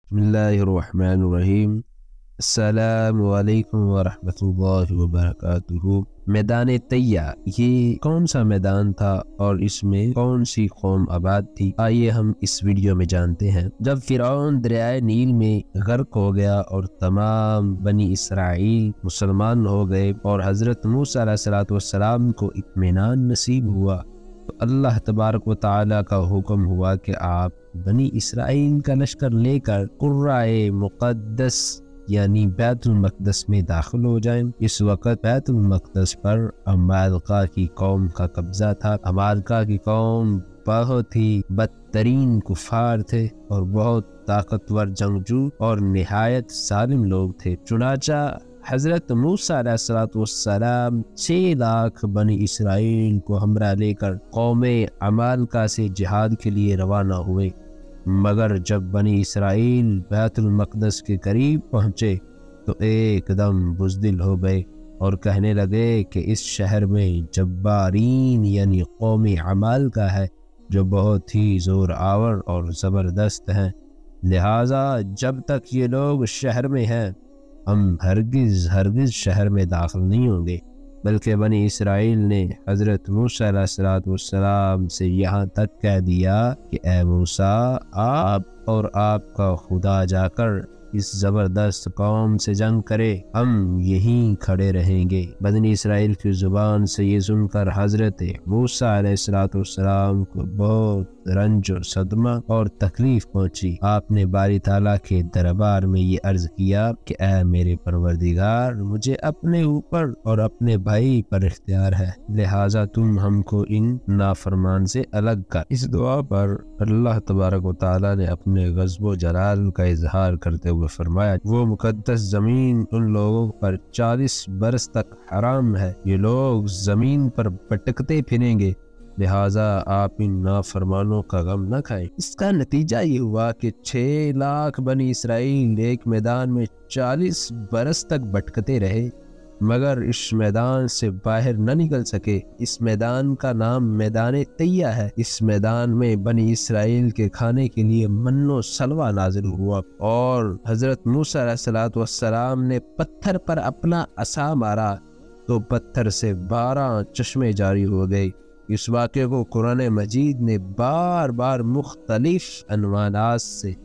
बिस्मिल्लाहिर्रहमानिर्रहीम। अस्सलामु अलैकुम वरहमतुल्लाहि वबरकातुहू। मैदान तैया ये कौन सा मैदान था और इसमें कौन सी कौम आबाद थी? आइए हम इस वीडियो में जानते हैं। जब फिरौन दरियाए नील में गर्क हो गया और तमाम बनी इसराइल मुसलमान हो गए और हजरत मूसा अलैहिस्सलाम को इत्मीनान नसीब हुआ, तो अल्लाह तबारक व तआला का हुक्म हुआ कि आप बनी इसराइल का लश्कर लेकर कुर्राए मुक़द्दस यानी बैतुल मक़दस में दाखिल हो जाएं। इस वक़्त बैतुल मक़दस पर अमालका की कौम का कब्जा था। अमालका की कौम बहुत ही बदतरीन कुफार थे और बहुत ताकतवर जंगजू और निहायत जालिम लोग थे। चुनाचा हजरत मूसा अलैहिस्सलाम 6 लाख बनी इसराइल को हमरा लेकर कौमे अमालका से जिहाद के लिए रवाना हुए, मगर जब बनी इसराइल बैतुल मक़दस के करीब पहुँचे तो एकदम बुज़दिल हो गए और कहने लगे कि इस शहर में जब्बारीन यानी कौमे अमालका है जो बहुत ही ज़ोर आवर और ज़बरदस्त हैं, लिहाजा जब तक ये लोग शहर में हैं हम हरगिज़ शहर में दाखिल नहीं होंगे। बल्कि बनी इसराइल ने हज़रत मूसा अलैहिस्सलाम से यहाँ तक कह दिया कि ए मूसा, आप और आपका खुदा जाकर इस ज़बरदस्त कौम से जंग करे, हम यहीं खड़े रहेंगे। बनी इसराइल की ज़ुबान से ये सुनकर हज़रत मूसा अलैहिस्सलाम को बहुत रंज और सदमा और तकलीफ पहुंची। आपने बारी ताला के दरबार में ये अर्ज किया कि ऐ मेरे परवरदिगार, मुझे अपने ऊपर और अपने भाई पर इख्तियार है, लिहाजा तुम हमको इन नाफरमान से अलग कर। इस दुआ पर अल्लाह तबारक व तआला ने अपने ग़ज़ब जलाल का इजहार करते हुए फरमाया, वो मुकद्दस जमीन उन लोगों पर 40 बरस तक हराम है, ये लोग जमीन पर भटकते फिरेंगे, लिहाजा आप इन नाफरमानों का गम न खाएं। इसका नतीजा ये हुआ कि 6 लाख बनी इसराइल एक मैदान में 40 बरस तक भटकते रहे, मगर इस मैदान से बाहर न निकल सके। इस मैदान का नाम मैदान तैया है। इस मैदान में बनी इसराइल के खाने के लिए मन्नो सलवा नाजिल हुआ और हजरत मूसा अलैहिस्सलाम ने पत्थर पर अपना असा मारा तो पत्थर से 12 चश्मे जारी हो गए। इस वाक़े को कुरान मजीद ने बार बार मुख्तलिफ अनवानात से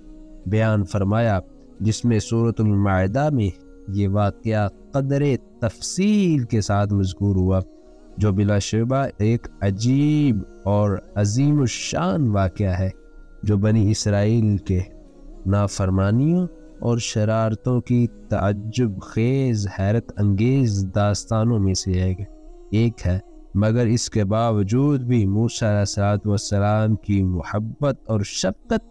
बयान फरमाया, जिसमें सूरतुल माइदा में ये वाक़या क़दरे तफसील के साथ मज़कूर हुआ, जो बिलाशुबा एक अजीब और अजीम शान वाक़या है, जो बनी इसराइल के नाफरमानियों और शरारतों की ताज्जुब खेज़ हैरत अंगेज़ दास्तानों में से एक है। मगर इसके बावजूद भी मूसा अलैहिस्सलाम की मोहब्बत और शफ़क़त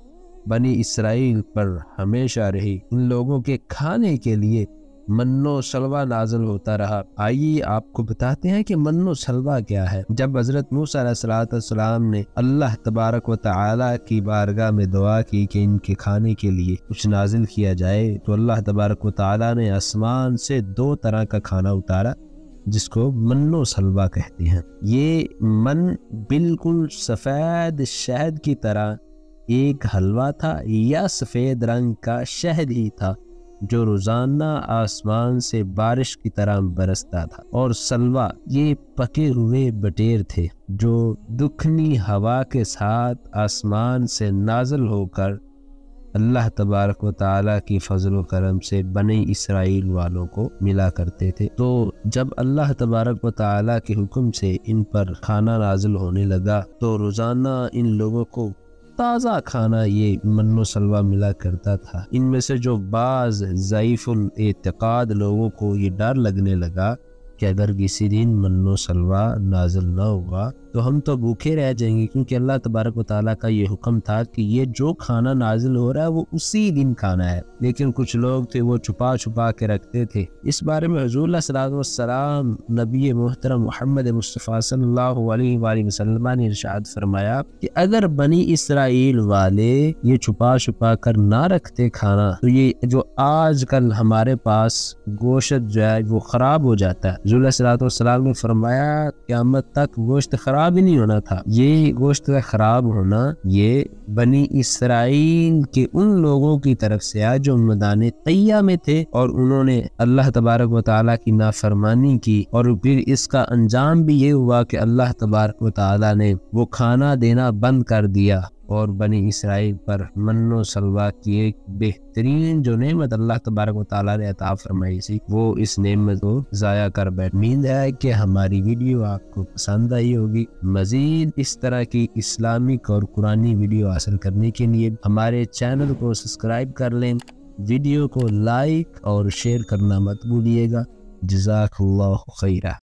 बनी इसराइल पर हमेशा रही। इन लोगों के खाने के लिए मन्नो सलवा नाज़िल होता रहा। आइए आपको बताते हैं कि मन्नो सलवा क्या है। जब हज़रत मूसा अलैहिस्सलाम ने अल्लाह तबारक व तआला की बारगाह में दुआ की कि इनके खाने के लिए कुछ नाजिल किया जाए, तो अल्लाह तबारक व तआला ने आसमान से 2 तरह का खाना उतारा जिसको मन्नो सलवा कहते हैं। ये मन बिल्कुल सफ़ेद शहद की तरह एक हलवा था या सफ़ेद रंग का शहद ही था, जो रोज़ाना आसमान से बारिश की तरह बरसता था। और सलवा ये पके हुए बटेर थे जो दुखनी हवा के साथ आसमान से नाज़िल होकर अल्लाह तबारक व तआला की फजल व करम से बनी इसराइल वालों को मिला करते थे। तो जब अल्लाह तबारक व तआला के हुक्म से इन पर खाना नाजिल होने लगा, तो रोज़ाना इन लोगों को ताज़ा खाना ये मन्नो सलवा मिला करता था। इनमें से जो बाज़ ज़ईफ़ुल एतिक़ाद लोगों को ये डर लगने लगा कि अगर किसी दिन मन्नो सलवा नाजिल न हुआ तो हम तो भूखे रह जाएंगे, क्योंकि अल्लाह तबारक व तआला का ये हुक्म था कि ये जो खाना नाजिल हो रहा है वो उसी दिन खाना है। लेकिन कुछ लोग थे वो छुपा छुपा के रखते थे। इस बारे में हुज़ूर सल्लल्लाहु अलैहि वसल्लम नबी मोहतरम मोहम्मद मुस्तफ़ा सल्लल्लाहु अलैहि वसल्लम ने इरशाद फरमाया कि अगर बनी इसराइल वाले ये छुपा छुपा कर ना रखते खाना, तो ये जो आज कल हमारे पास गोश्त जो है वो ख़राब हो जाता है। हुज़ूर सल्लल्लाहु अलैहि वसल्लम ने फरमाया क़यामत तक गोश्त ख़राब خراب ہی نہیں ہونا تھا، یہ گوشت کا خراب ہونا یہ بنی اسرائیل کے ان لوگوں کی طرف سے آیا جو میدان طیہ میں تھے اور انہوں نے اللہ تبارک و تعالیٰ کی نافرمانی کی، اور پھر اس کا انجام بھی یہ ہوا کہ اللہ تبارک و تعالیٰ نے وہ کھانا دینا بند کر دیا، اور بنی اسرائیل پر من و سلوہ کی ایک بہترین جو نعمت اللہ تبارک و تعالیٰ نے عطا فرمائی سی وہ اس نعمت کو ضائع کر بیٹھ۔ امید ہے کہ ہماری ویڈیو آپ کو پسند آئی ہوگی۔ مزید اس طرح کی اسلامک اور قرآنی ویڈیو حاصل کرنے کے لیے ہمارے چینل کو سبسکرائب کر لیں، ویڈیو کو لائک اور شیئر کرنا مت بھولیے گا۔ جزاک اللہ خیرہ۔